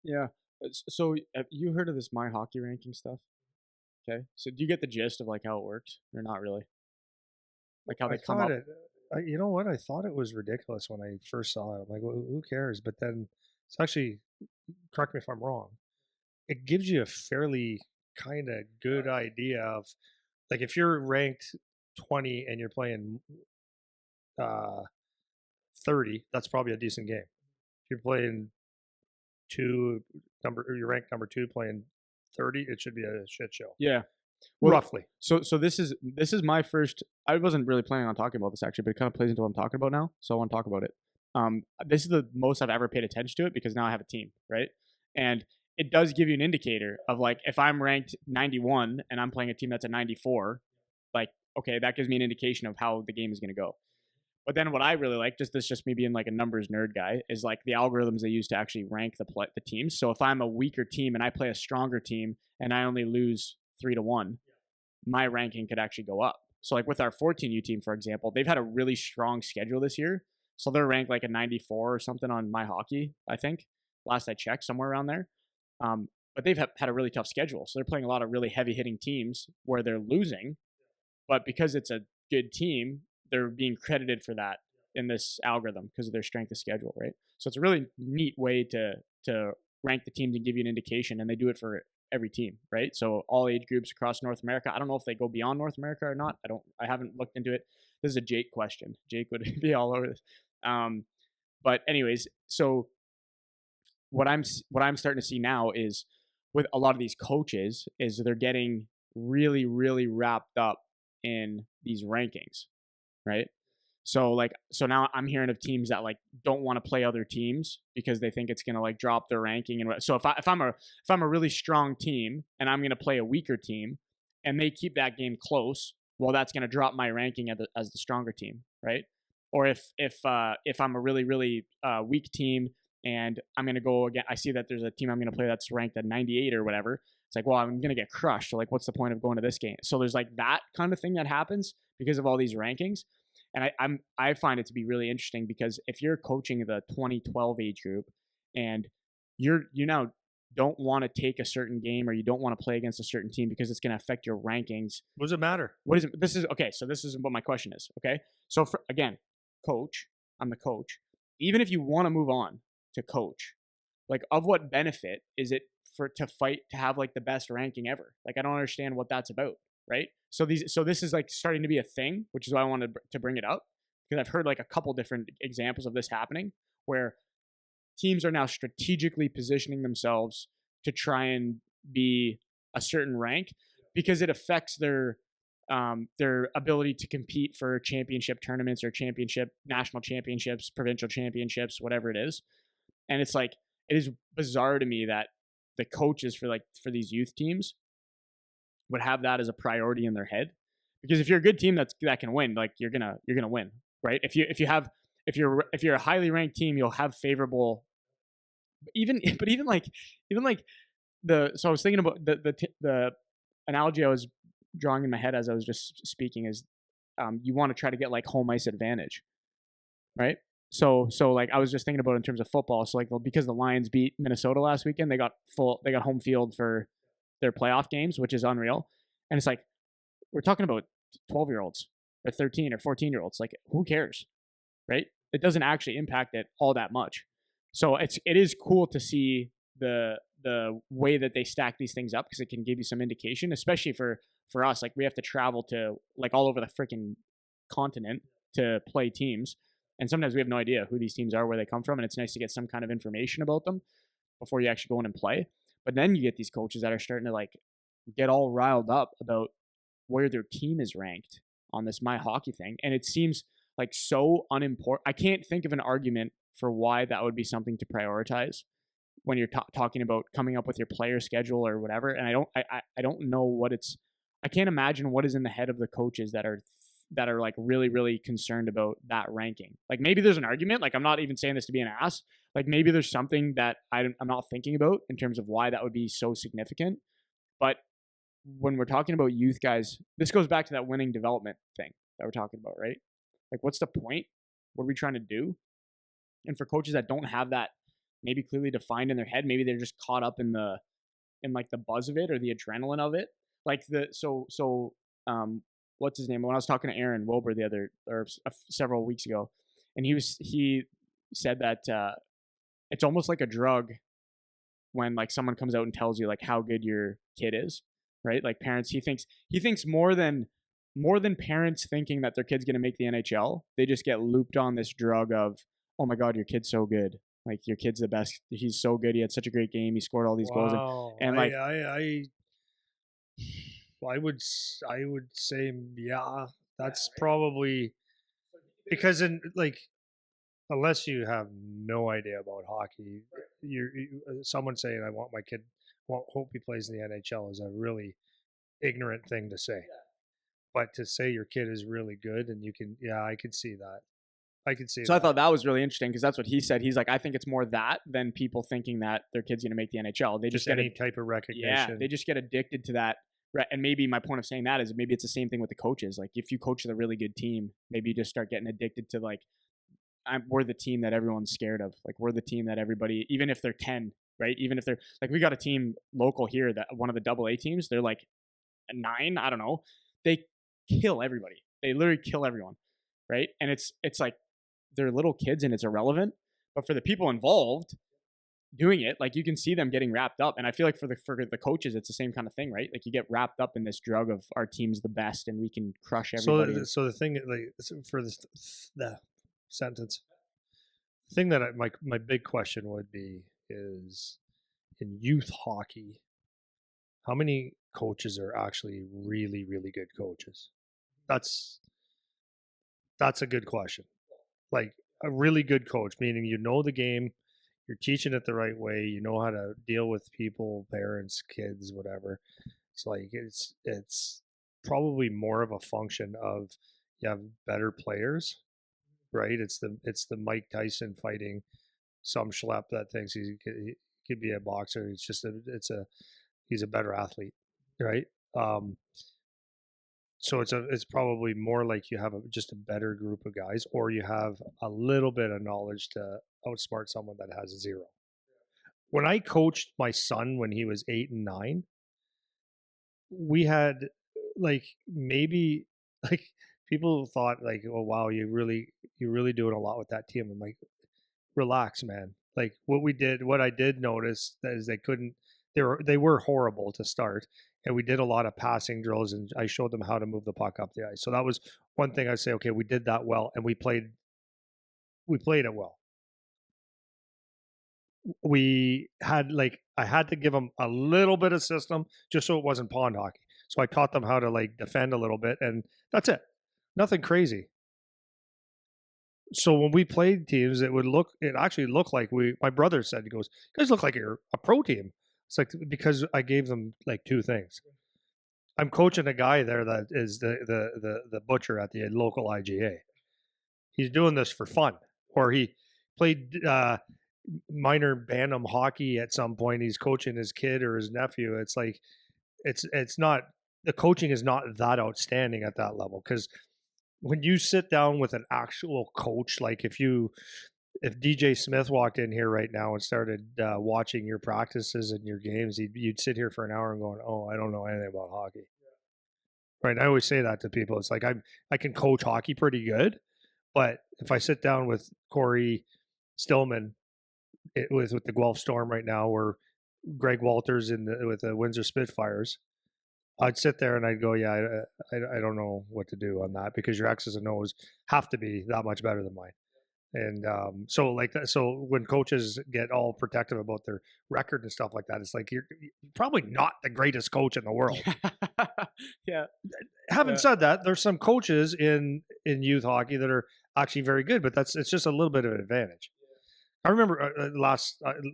Yeah. So have you heard of this MyHockey ranking stuff? Okay. So do you get the gist of like how it works, or not really? Like how I they come thought up? it you know what? I thought it was ridiculous when I first saw it. I'm like, "Well, who cares?" But then it's actually, correct me if I'm wrong, it gives you a fairly kinda good idea of, like, if you're ranked 20 and you're playing, uh, 30, that's probably a decent game. If you're playing 2 number or you're ranked number 2 playing 30, it should be a shit show, Yeah. Well, roughly. so this is my first. I wasn't really planning on talking about this actually, but it kind of plays into what I'm talking about now, so I want to talk about it. This is the most I've ever paid attention to it because now I have a team, right? And it does give you an indicator of like if I'm ranked 91 and I'm playing a team that's a 94, like okay, that gives me an indication of how the game is going to go. But then what I really like, just me being like a numbers nerd guy, is like the algorithms they use to actually rank the teams. So if I'm a weaker team and I play a stronger team and I only lose 3-1, my ranking could actually go up. So like with our 14U team, for example, they've had a really strong schedule this year. So they're ranked like a 94 or something on MyHockey, I think. Last I checked, somewhere around there. But they've had a really tough schedule. So they're playing a lot of really heavy hitting teams where they're losing. But because it's a good team, they're being credited for that in this algorithm because of their strength of schedule, right? So it's a really neat way to rank the teams and give you an indication, and they do it for every team, right? So all age groups across North America. I don't know if they go beyond North America or not. I haven't looked into it. This is a Jake question. Jake would be all over this. Um, but anyways, so what I'm starting to see now is with a lot of these coaches is they're getting really really wrapped up in these rankings, right? So now I'm hearing of teams that like don't want to play other teams because they think it's going to like drop their ranking. And so if I'm a really strong team and I'm going to play a weaker team and they keep that game close, well that's going to drop my ranking as the stronger team, right? Or if I'm a really really weak team and I'm going to go again, I see that there's a team I'm going to play that's ranked at 98 or whatever. It's like, well, I'm going to get crushed. So like, what's the point of going to this game? So there's like that kind of thing that happens because of all these rankings. And I find it to be really interesting because if you're coaching the 2012 age group and you now don't want to take a certain game or you don't want to play against a certain team because it's going to affect your rankings. What does it matter? What is it? This is okay. So this is what my question is. Okay. So again, coach, I'm the coach. Even if you want to move on to coach, like of what benefit is it for to fight to have like the best ranking ever? Like I don't understand what that's about, right? So this is like starting to be a thing, which is why I wanted to bring it up because I've heard like a couple different examples of this happening where teams are now strategically positioning themselves to try and be a certain rank because it affects their ability to compete for championship tournaments or championship national championships, provincial championships, whatever it is. And it's like it is bizarre to me that the coaches for these youth teams would have that as a priority in their head. Because if you're a good team that can win, like you're gonna win, right? If you're a highly ranked team, you'll have favorable even like the so I was thinking about the analogy I was drawing in my head as I was just speaking is you want to try to get like home ice advantage, right? So like I was just thinking about it in terms of football. So like because the Lions beat Minnesota last weekend, they got home field for their playoff games, which is unreal. And it's like we're talking about 12-year-olds or 13 or 14-year-olds. Like who cares, right? It doesn't actually impact it all that much. So it is cool to see the way that they stack these things up because it can give you some indication, especially for us. Like we have to travel to like all over the freaking continent to play teams, and sometimes we have no idea who these teams are, where they come from, and it's nice to get some kind of information about them before you actually go in and play. But then you get these coaches that are starting to like get all riled up about where their team is ranked on this MyHockey thing, and it seems like so unimportant. I can't think of an argument for why that would be something to prioritize when you're talking about coming up with your player schedule or whatever. And I don't know what it's. I can't imagine what is in the head of the coaches that are like really really concerned about that ranking. Like maybe there's an argument. Like I'm not even saying this to be an ass. Like maybe there's something that I'm not thinking about in terms of why that would be so significant. But when we're talking about youth guys, this goes back to that winning development thing that we're talking about, right? Like, what's the point? What are we trying to do? And for coaches that don't have that maybe clearly defined in their head. Maybe they're just caught up in like the buzz of it or the adrenaline of it. Like um what's his name? When I was talking to Aaron Wilbur the other or several weeks ago, and he said that it's almost like a drug when like someone comes out and tells you like how good your kid is, right? Like parents, he thinks more than parents thinking that their kid's going to make the NHL. They just get looped on this drug of, oh my god, your kid's so good. Like your kid's the best. He's so good. He had such a great game. He scored all these goals, Wow. and like I would say, yeah, that's probably because in like unless you have no idea about hockey, someone saying I want my kid, hope he plays in the NHL is a really ignorant thing to say. But to say your kid is really good and you can, yeah, I can see that. I can see so I that. thought that was really interesting because that's what he said. He's like, I think it's more that than people thinking that their kid's going to make the NHL. They Just just get any type of recognition. yeah, they just get addicted to that. And maybe my point of saying that is maybe it's the same thing with the coaches. Like if you coach a really good team, maybe you just start getting addicted to like we're the team that everyone's scared of. Like we're the team that everybody, even if they're 10, right? Even if they're like, we got a team local here that one of the AA teams, they're like a 9. I don't know. They kill everybody. They literally kill everyone, right? And it's like they're little kids and it's irrelevant. But for the people involved doing it, like you can see them getting wrapped up. And I feel like for the coaches, it's the same kind of thing, right? Like you get wrapped up in this drug of our team's the best and we can crush everybody. So the thing, like for this, the sentence, the thing that my big question would be is in youth hockey, how many coaches are actually really, really good coaches? That's a good question. Like a really good coach, meaning you know the game, you're teaching it the right way, you know how to deal with people, parents, kids, whatever. It's like it's probably more of a function of you have better players, right? It's the Mike Tyson fighting some schlep that thinks he could be a boxer. It's just he's a better athlete, right? Um, so it's probably more like you have just a better group of guys, or you have a little bit of knowledge to outsmart someone that has a zero. When I coached my son when he was 8 and 9, we had like maybe like people thought like, oh wow, you're really doing a lot with that team. I'm like, relax, man. Like what I did notice is they were horrible to start, and we did a lot of passing drills, and I showed them how to move the puck up the ice. So that was one thing I'd say. Okay, we did that well, and we played it well. We had like I had to give them a little bit of system just so it wasn't pond hockey. So I taught them how to like defend a little bit, and that's it. Nothing crazy. So when we played teams, it actually looked like my brother said, he goes, you guys look like you're a pro team. It's like because I gave them like two things. I'm coaching a guy there that is the butcher at the local IGA. He's doing this for fun, or he played minor Bantam hockey at some point. He's coaching his kid or his nephew. It's like it's not the coaching is not that outstanding at that level because when you sit down with an actual coach, like if DJ Smith walked in here right now and started watching your practices and your games, you'd sit here for an hour and going, "Oh, I don't know anything about hockey." Right? And I always say that to people. It's like I can coach hockey pretty good, but if I sit down with Corey Stillman with the Guelph Storm right now, or Greg Walters with the Windsor Spitfires, I'd sit there and I'd go, yeah, I don't know what to do on that because your X's and O's have to be that much better than mine. And so like that, so when coaches get all protective about their record and stuff like that, it's like you're probably not the greatest coach in the world. Yeah. Having said that, there's some coaches in youth hockey that are actually very good, but it's just a little bit of an advantage. I remember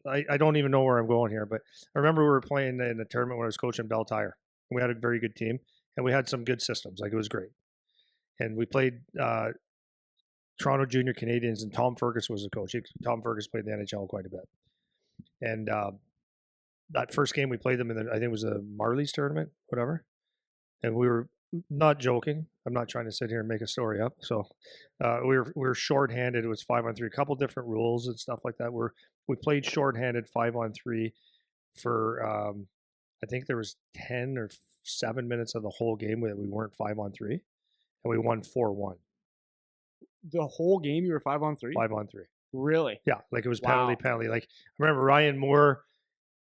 I don't even know where I'm going here, but I remember we were playing in a tournament when I was coaching Bell Tire. We had a very good team, and we had some good systems. Like it was great, and we played Toronto Junior Canadians, and Tom Fergus was the coach. Tom Fergus played in the NHL quite a bit, and that first game we played them in I think it was the Marlies tournament, whatever. And we were not joking. I'm not trying to sit here and make a story up. So we were shorthanded. It was 5-on-3, a couple different rules and stuff like that. We played shorthanded 5-on-3 for I think there was 10 or 7 minutes of the whole game that we weren't 5-on-3, and we won 4-1. The whole game you were 5-on-3? 5-on-3. Really? Yeah, like it was Wow. penalty. Like I remember Ryan Moore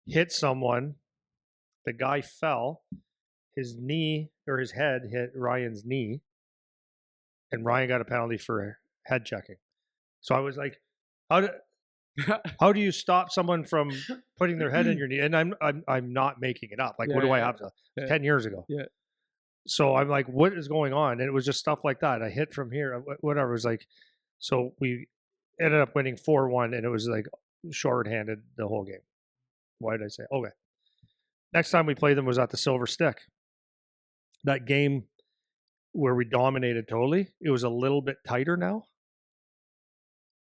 hit someone. The guy fell. His knee or his head hit Ryan's knee, and Ryan got a penalty for head checking. So I was like, how do you stop someone from putting their head in your knee? And I'm not making it up. Like, Yeah, what do I yeah, have to? yeah. 10 years ago. Yeah. So I'm like, what is going on? And it was just stuff like that. I hit from here, whatever. It was like, so we ended up winning 4-1, and it was like shorthanded the whole game. Why did I say? Okay. Next time we played them was at the Silver Stick. That game where we dominated totally, it was a little bit tighter now.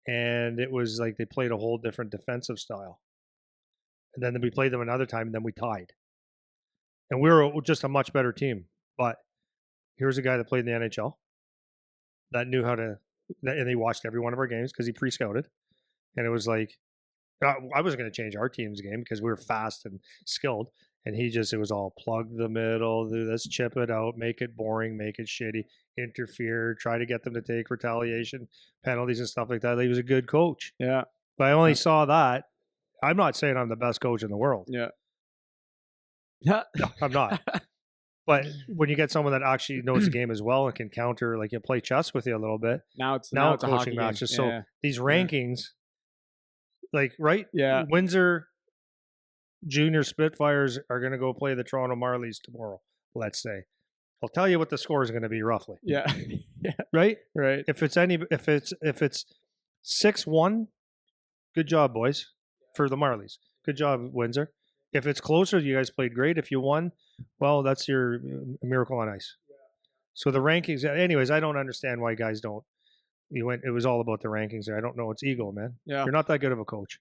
And it was like they played a whole different defensive style. And then we played them another time, and then we tied. And we were just a much better team. But here's a guy that played in the NHL that knew how to, and he watched every one of our games because he pre-scouted. And it was like, I wasn't going to change our team's game because we were fast and skilled. And it was all plug the middle, let's chip it out, make it boring, make it shitty, interfere, try to get them to take retaliation penalties and stuff like that. He was a good coach. Yeah. But I only saw that. I'm not saying I'm the best coach in the world. Yeah. No, I'm not. But when you get someone that actually knows the game as well and can counter, like you play chess with you a little bit. Now it's a hockey coaching game. matches. Yeah. So these rankings, like, right? Yeah. Windsor Junior Spitfires are going to go play the Toronto Marlies tomorrow, let's say. I'll tell you what the score is going to be roughly. Yeah. Yeah. Right? Right. If it's 6-1, good job, boys, for the Marlies. Good job, Windsor. If it's closer, you guys played great. If you won, well, that's your miracle on ice. So the rankings, anyways, I don't understand why guys don't. It was all about the rankings there. I don't know. It's ego, man. Yeah. You're not that good of a coach.